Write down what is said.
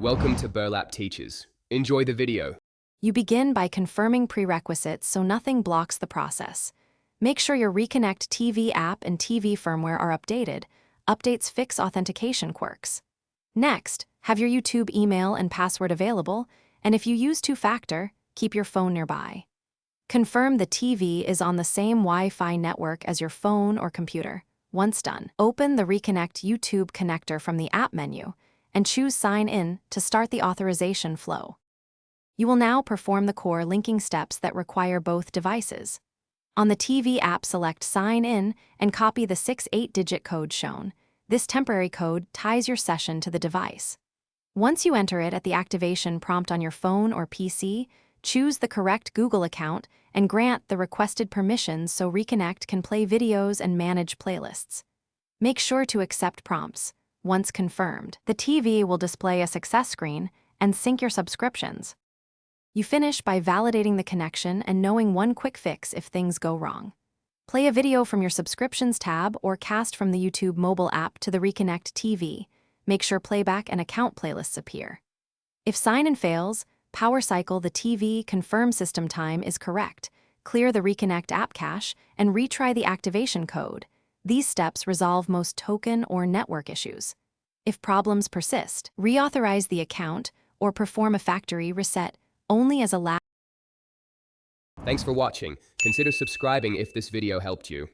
Welcome to Burlap Teachers. Enjoy the video. You begin by confirming prerequisites so nothing blocks the process. Make sure your Reconnect TV app and TV firmware are updated. Updates fix authentication quirks. Next, have your YouTube email and password available, and if you use two-factor, keep your phone nearby. Confirm the TV is on the same Wi-Fi network as your phone or computer. Once done, open the Reconnect YouTube connector from the app menu and choose Sign In to start the authorization flow. You will now perform the core linking steps that require both devices. On the TV app, select Sign In and copy the 6 8-digit code shown. This temporary code ties your session to the device. Once you enter it at the activation prompt on your phone or PC, choose the correct Google account and grant the requested permissions so Reconnect can play videos and manage playlists. Make sure to accept prompts. Once confirmed, the TV will display a success screen and sync your subscriptions. You finish by validating the connection and knowing one quick fix if things go wrong. Play a video from your Subscriptions tab or cast from the YouTube mobile app to the Reconnect TV. Make sure playback and account playlists appear. If sign-in fails, power cycle the TV, confirm system time is correct, clear the Reconnect app cache, and retry the activation code. These steps resolve most token or network issues. If problems persist, reauthorize the account or perform a factory reset only as a last. Thanks for watching. Consider subscribing if this video helped you.